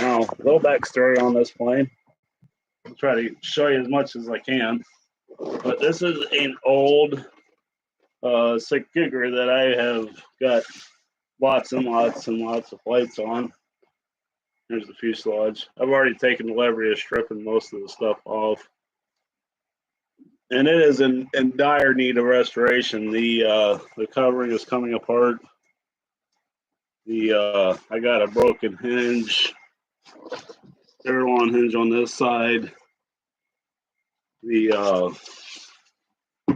Now, a little backstory on this plane. I'll try to show you as much as I can. But this is an old sick kougar that I have got lots and lots and lots of flights on. Here's the fuselage. I've already taken the liberty of stripping most of the stuff off. And it is in dire need of restoration. The covering is coming apart. I got a broken hinge, airline hinge on this side. The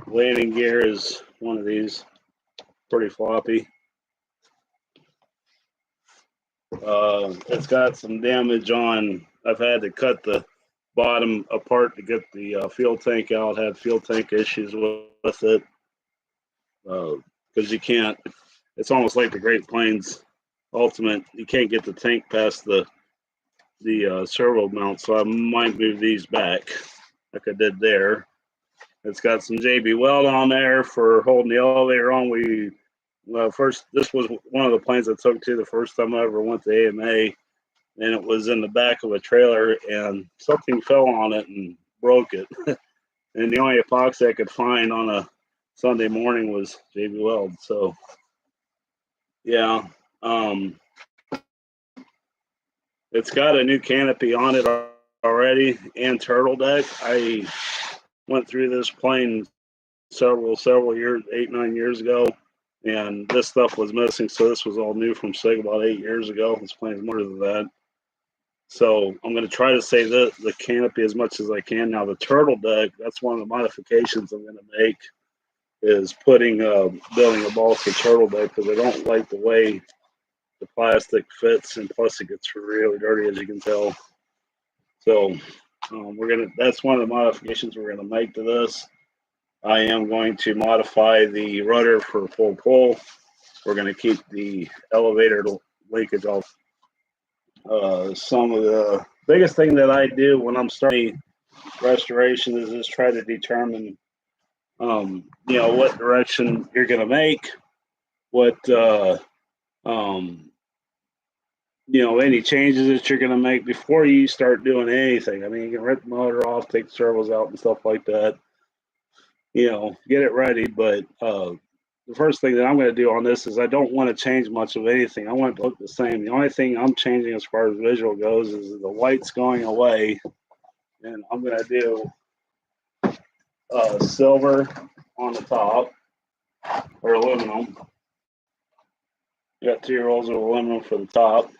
landing gear is one of these, pretty floppy. It's got some damage on. I've had to cut the bottom apart to get the fuel tank out. Had fuel tank issues with it because you can't. It's almost like the Great Plains Ultimate. You can't get the tank past the servo mount, so I might move these back like I did there. It's got some JB weld on there for holding the elevator on. This was one of the planes I took to the first time I ever went to AMA, and it was in the back of a trailer, and something fell on it and broke it. And the only epoxy I could find on a Sunday morning was JB weld. So, yeah, it's got a new canopy on it already and turtle deck. I went through this plane several years, 8-9 years ago, and this stuff was missing. So this was all new from SIG about 8 years ago. This plane is more than that. So I'm going to try to save the canopy as much as I can. Now the turtle deck, that's one of the modifications I'm going to make, is building a balsa turtle deck, because I don't like the way the plastic fits, and plus it gets really dirty, as you can tell. So that's one of the modifications we're going to make to this. I am going to modify the rudder for full pull. We're going to keep the elevator linkage off. Some of the biggest thing that I do when I'm starting restoration is just try to determine, what direction you're going to make, what, any changes that you're going to make before you start doing anything. I mean, you can rip the motor off, take the servos out and stuff like that, get it ready. But the first thing that I'm going to do on this is I don't want to change much of anything. I want it to look the same. The only thing I'm changing as far as visual goes is the white's going away, and I'm going to do silver on the top, or aluminum. You got 2 rolls of aluminum for the top,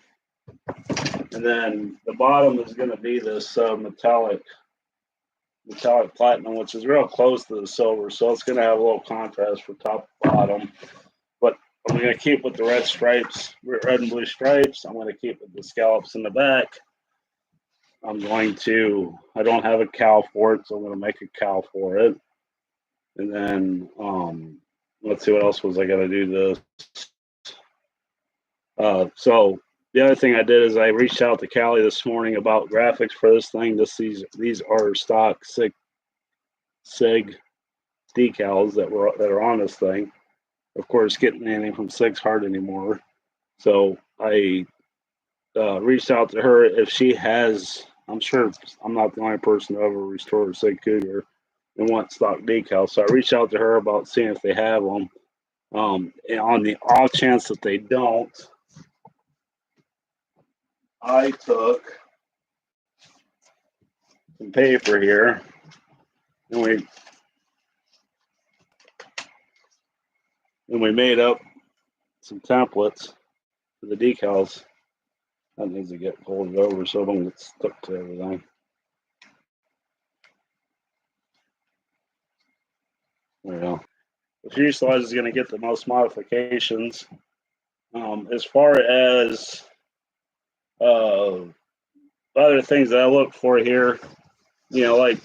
and then the bottom is going to be this metallic platinum, which is real close to the silver, so it's going to have a little contrast for top and bottom. But I'm going to keep with the red and blue stripes. I'm going to keep with the scallops in the back. I don't have a cowl for it, so I'm going to make a cowl for it. And then let's see, what else was I going to do this. So the other thing I did is I reached out to Callie this morning about graphics for this thing. These are stock SIG decals that are on this thing. Of course, getting anything from SIG's hard anymore. So I reached out to her if she has. I'm sure I'm not the only person to ever restore a SIG Cougar and want stock decals. So I reached out to her about seeing if they have them. And on the off chance that they don't, I took some paper here, and we made up some templates for the decals. That needs to get folded over so it don't get stuck to everything. There we go. The fuselage is going to get the most modifications. As far as other things that I look for here, like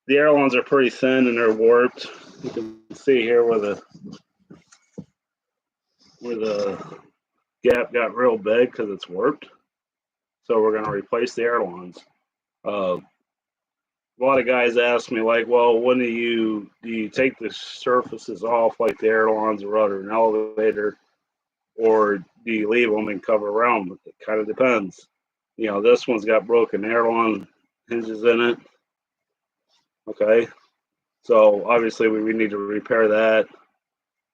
the ailerons are pretty thin and they're warped. You can see here where the gap got real big because it's warped. So we're going to replace the ailerons. A lot of guys ask me, like, well, when do you take the surfaces off, like the ailerons, the rudder, and elevator, or do you leave them and cover around? It kind of depends. You know, this one's got broken aileron hinges in it. Okay, so obviously we need to repair that.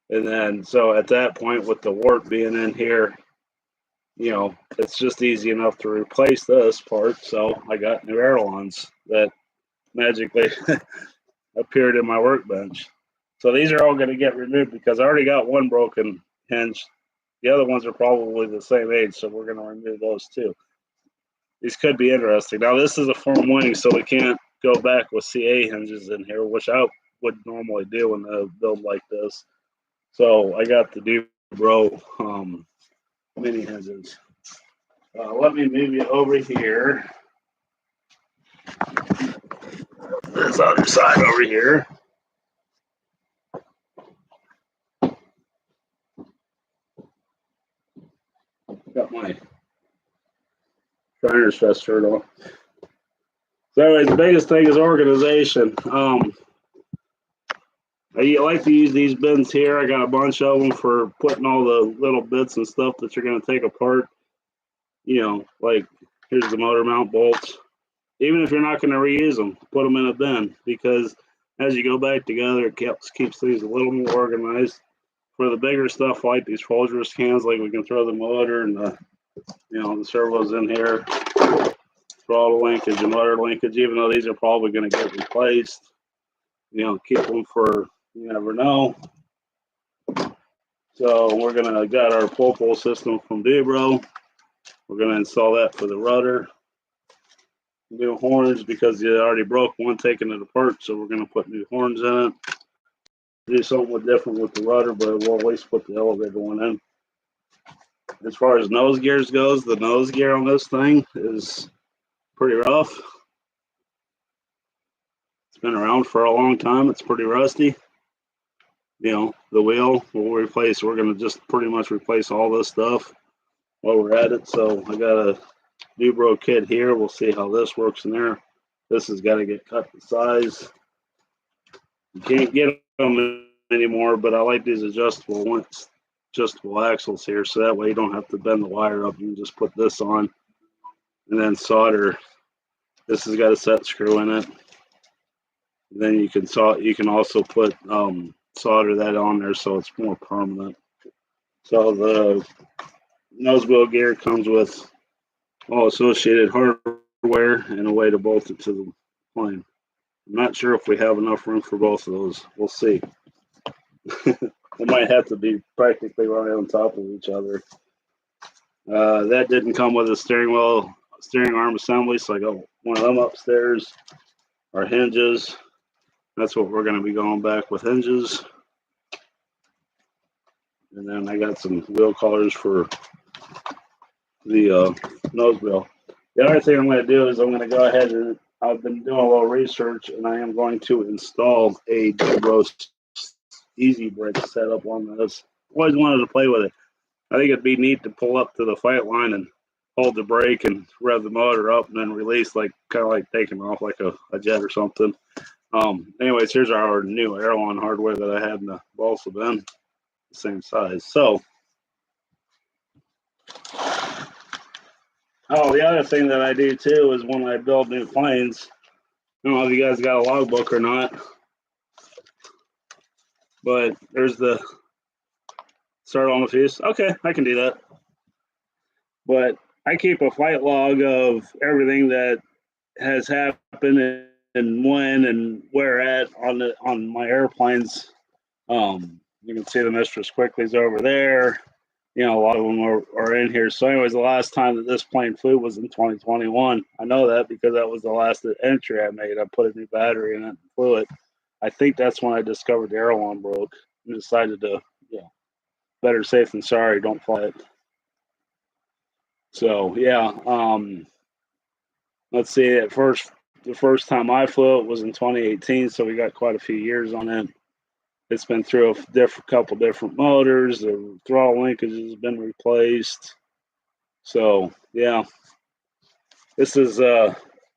And then, so at that point, with the wart being in here, you know, it's just easy enough to replace this part. So I got new ailerons that magically appeared in my workbench. So these are all going to get removed because I already got one broken hinge. The other ones are probably the same age, so we're going to remove those too. These could be interesting. Now this is a firm wing, so we can't go back with CA hinges in here, which I would normally do in a build like this. So I got the Dubro mini hinges. Let me move you over here. This other side over here. Got my Shriners Fest shirt on. So anyways, the biggest thing is organization. I like to use these bins here. I got a bunch of them for putting all the little bits and stuff that you're going to take apart. You know, like here's the motor mount bolts. Even if you're not going to reuse them, put them in a bin because as you go back together, it keeps things a little more organized. For the bigger stuff like these Folgers cans, like we can throw the motor and the, you know, the servos in here, throttle linkage and motor linkage, even though these are probably going to get replaced. You know, keep them for, you never know. So we're gonna got our pull system from Dubro. We're gonna install that for the rudder. New horns because you already broke one taking it apart, so we're gonna put new horns in it. Do something different with the rudder, but we'll at least put the elevator one in. As far as nose gears goes, the nose gear on this thing is pretty rough. It's been around for a long time. It's pretty rusty. You know, the wheel we'll replace. We're gonna just pretty much replace all this stuff while we're at it. So I got a Dubro kit here. We'll see how this works in there. This has got to get cut to size. You can't get them anymore, but I like these adjustable axles here, so that way you don't have to bend the wire up. You can just put this on and then solder. This has got a set screw in it. Then you can also put solder that on there so it's more permanent. So the nose wheel gear comes with all associated hardware and a way to bolt it to the plane. I'm not sure if we have enough room for both of those. We'll see. They might have to be practically right on top of each other. That didn't come with a steering arm assembly, so I got one of them upstairs. Our hinges. That's what we're going to be going back with, hinges. And then I got some wheel collars for the nose wheel. The other thing I'm going to do is I'm going to go ahead and I've been doing a little research and I am going to install a Dubro easy brake setup on this. Always wanted to play with it. I think it'd be neat to pull up to the fight line and hold the brake and rev the motor up and then release, like kind of like taking off like a jet or something. Anyways, here's our new aileron hardware that I had in the balsa bin, the same size. So, the other thing that I do too is when I build new planes, I don't know if you guys got a logbook or not, but there's the start on the fuse. Okay, I can do that. But I keep a flight log of everything that has happened and when and where at on my airplanes. You can see the Mistress Quickly's over there. You know, a lot of them are in here. So anyways, the last time that this plane flew was in 2021. I know that because that was the last entry I made. I put a new battery in it and flew it. I think that's when I discovered the aileron broke and decided to, better safe than sorry, don't fly it. So yeah, let's see. The first time I flew it was in 2018, so we got quite a few years on it. It's been through a couple different motors. The throttle linkage has been replaced. So yeah, this is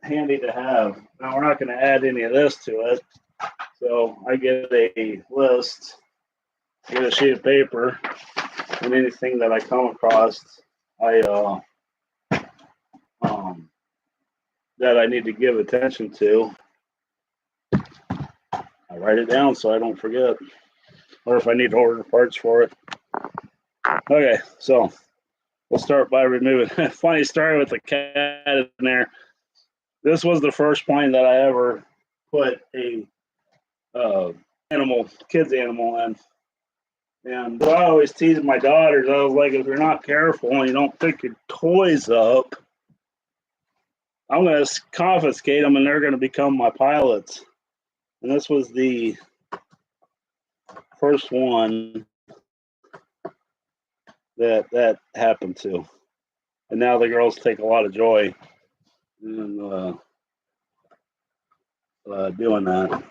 handy to have. Now we're not going to add any of this to it. So I get a list, I get a sheet of paper, and anything that I come across, I that I need to give attention to. I write it down so I don't forget, or if I need to order parts for it. Okay, so we'll start by removing. Funny story with the cat in there. This was the first plane that I ever put a kids animal in. And I always teased my daughters. I was like, if you're not careful and you don't pick your toys up, I'm going to confiscate them and they're going to become my pilots. And this was the first one that happened to. And now the girls take a lot of joy in doing that.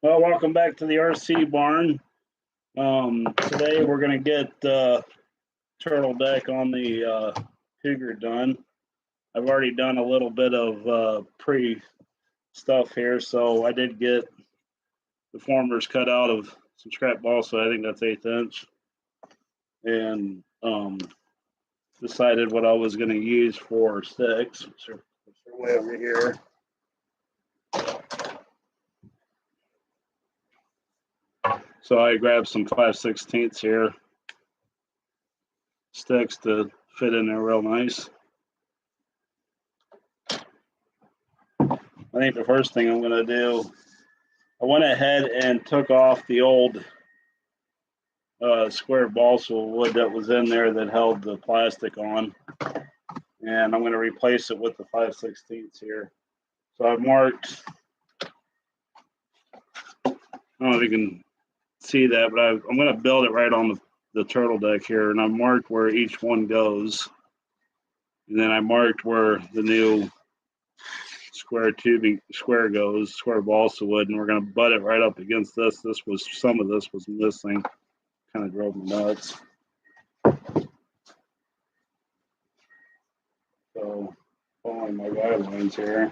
Well, welcome back to the RC barn. Today we're going to get turtle deck on the Cougar done. I've already done a little bit of pre stuff here, so I did get the formers cut out of some scrap balsa. I think that's 1/8 inch, and decided what I was going to use for sticks. So they're way over here. So I grabbed some 5/16 here, sticks to fit in there real nice. I think the first thing I'm going to do, I went ahead and took off the old square balsa wood that was in there that held the plastic on, and I'm going to replace it with the 5/16 here. So I've marked, I don't know if you can see that, but I'm going to build it right on the turtle deck here, and I've marked where each one goes, and then I marked where the new square tubing square balsa wood, and we're going to butt it right up against this. Some of this was missing, kind of drove me nuts. So following my guidelines here.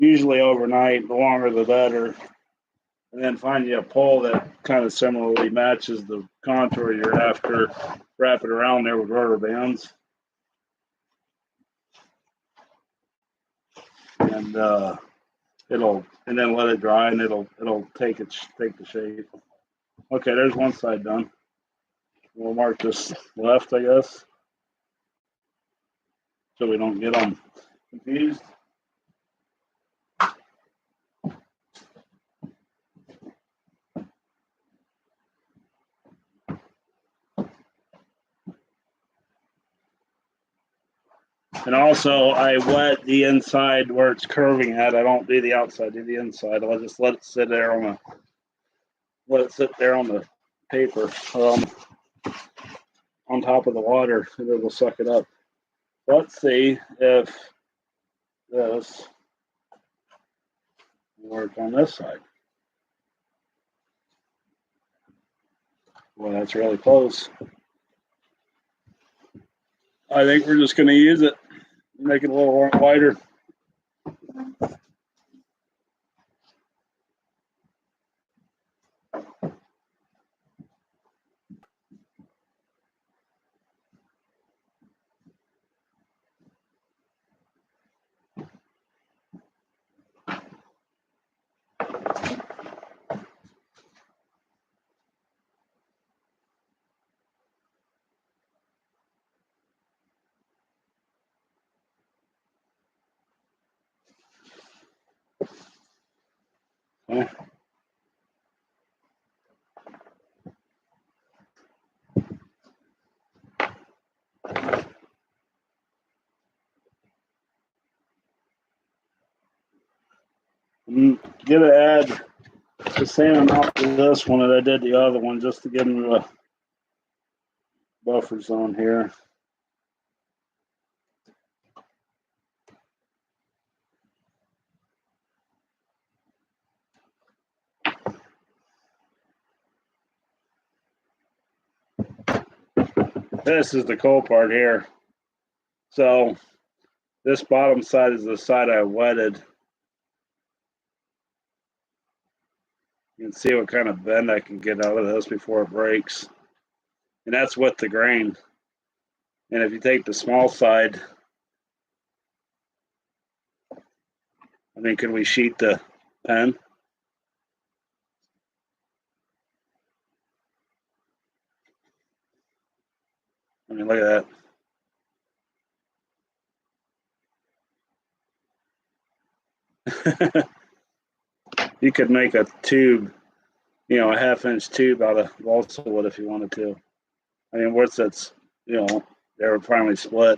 usually overnight. The longer the better. And then find you a pole that kind of similarly matches the contour you're after. Wrap it around there with rubber bands. And and then let it dry, and it'll take the shape. Okay, there's one side done. We'll mark this left, I guess, so we don't get them confused. And also, I wet the inside where it's curving at. I don't do the outside, do the inside. I'll just let it sit there on the paper, on top of the water, and it will suck it up. Let's see if this will work on this side. Well, that's really close. I think we're just going to use it, make it a little wider. Okay. I'm going to add the same amount to this one that I did the other one, just to give them the buffer zone here. This is the cool part here. So this bottom side is the side I wetted. You can see what kind of bend I can get out of this before it breaks. And that's with the grain. And if you take the small side, I mean, can we sheet the pen? I mean, look at that. You could make a tube, a 1/2-inch tube out of balsa wood if you wanted to. I mean, once that's, they were finally split.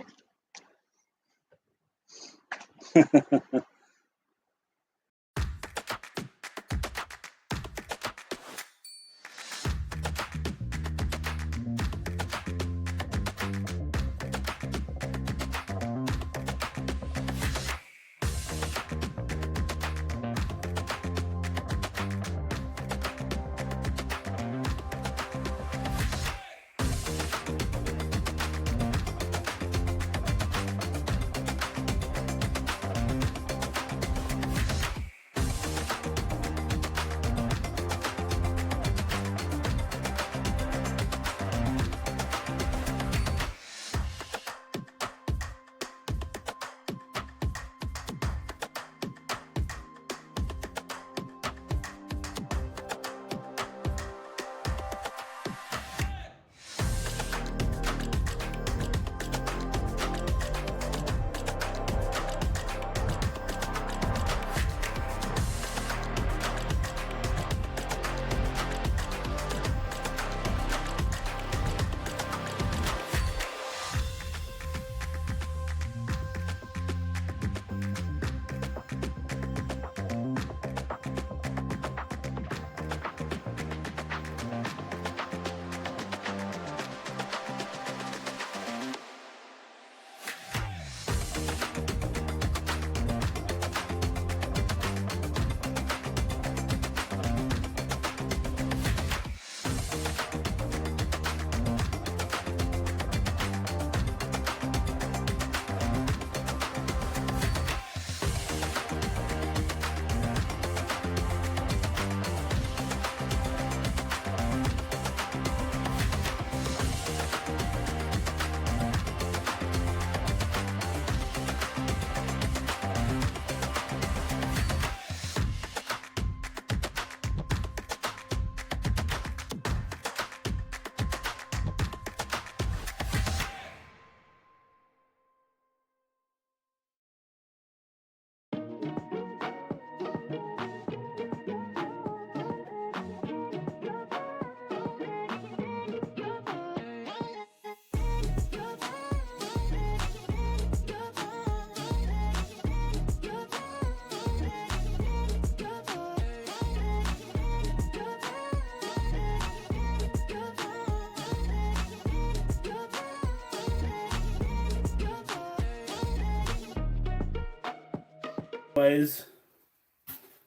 Anyways,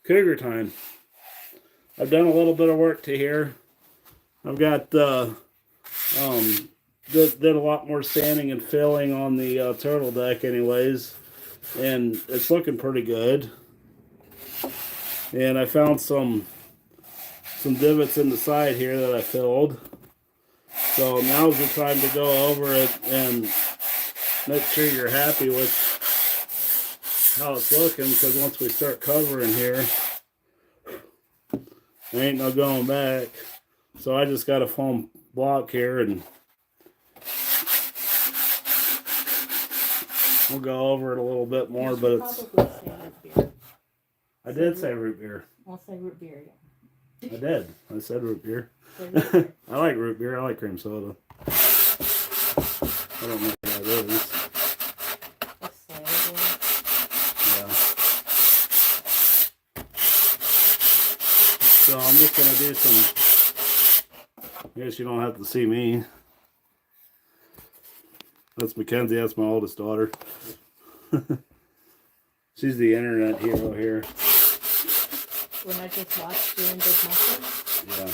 cougar time. I've done a little bit of work to here. I've got did a lot more sanding and filling on the turtle deck anyways, and it's looking pretty good. And I found some divots in the side here that I filled. So now's the time to go over it and make sure you're happy with how it's looking, because once we start covering here, there ain't no going back. So I just got a foam block here, and we'll go over it a little bit more, but it's... I did say root beer. I'll say root beer, yeah. I did. I said root beer. Root beer. I like root beer. I like cream soda. I don't know what that is. Yeah. So I'm just going to do some... I guess you don't have to see me. That's Mackenzie. That's my oldest daughter. She's the internet hero here. When I just watched you and did nothing? Yeah.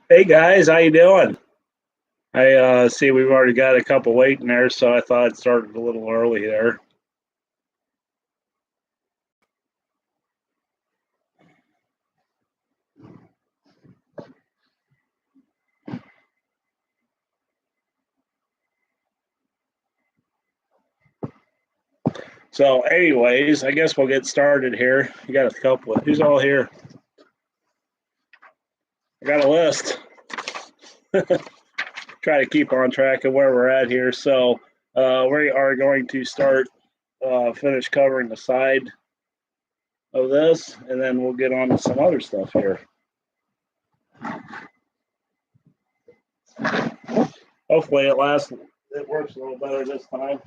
Hey guys, how you doing? I see we've already got a couple waiting there, so I thought I'd start a little early there. So, anyways, I guess we'll get started here. You got a couple of who's all here? I got a list. Try to keep on track of where we're at here. So, we are going to start finish covering the side of this, and then we'll get on to some other stuff here. Hopefully, it works a little better this time.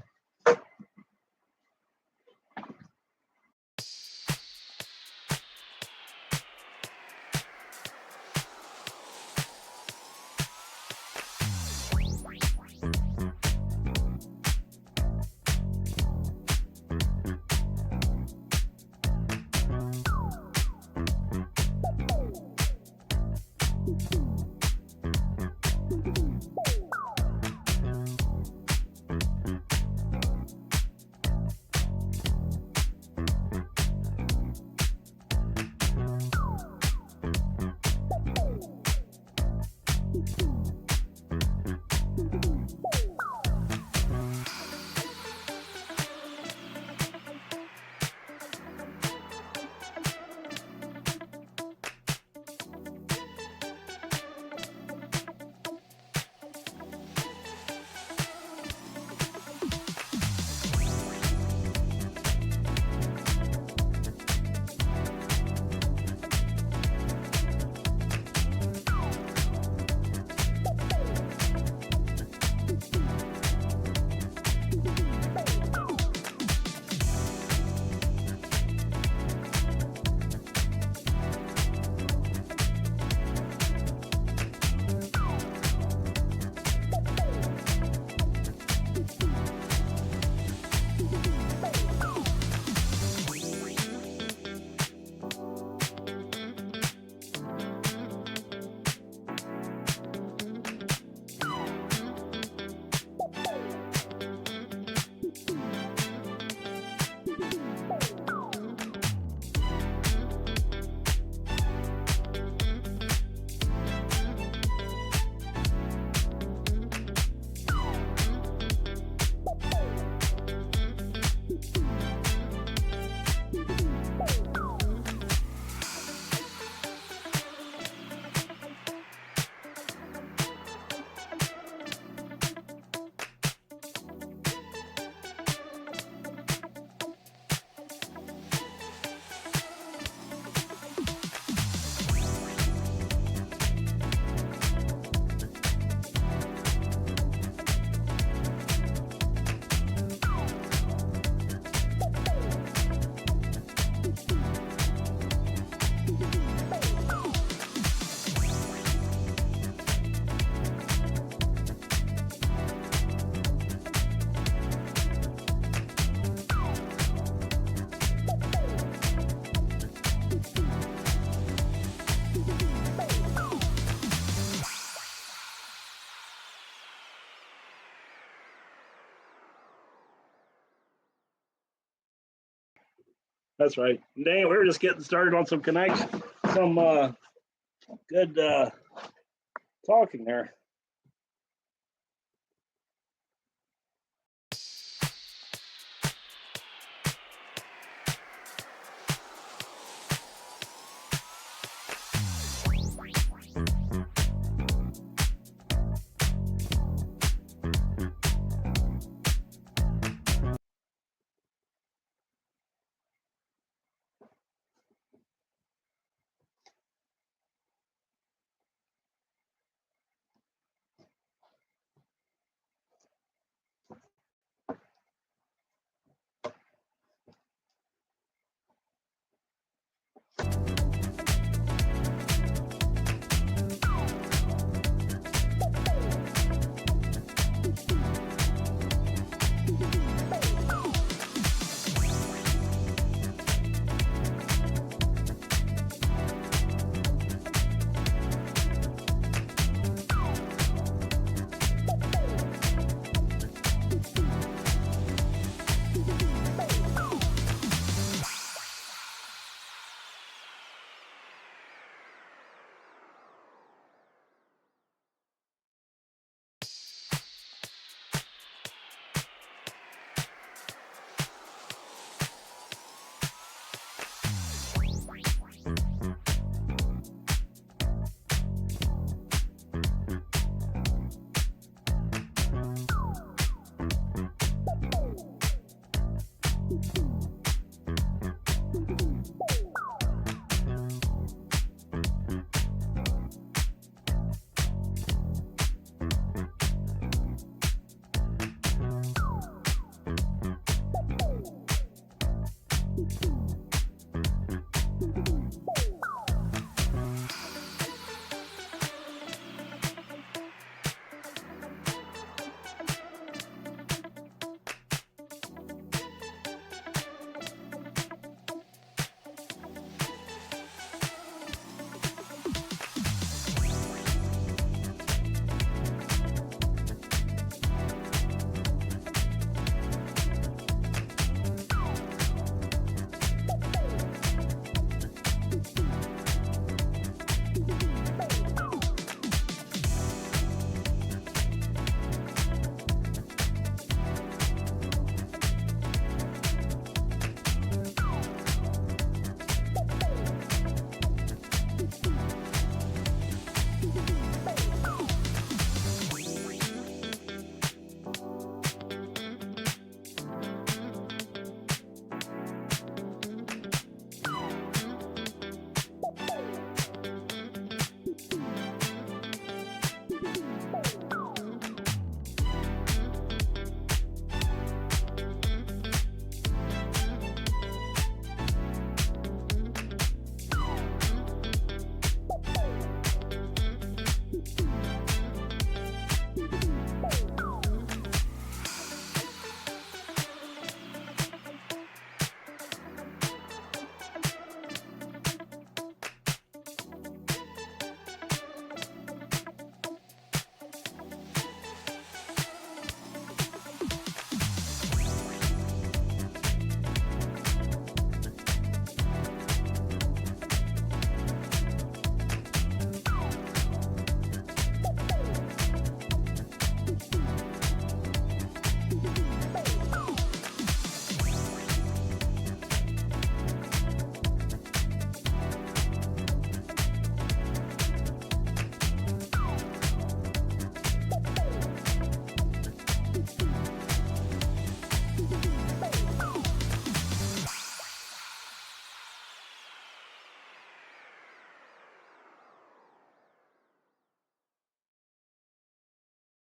That's right. Dang, we were just getting started on some connection, some good talking there.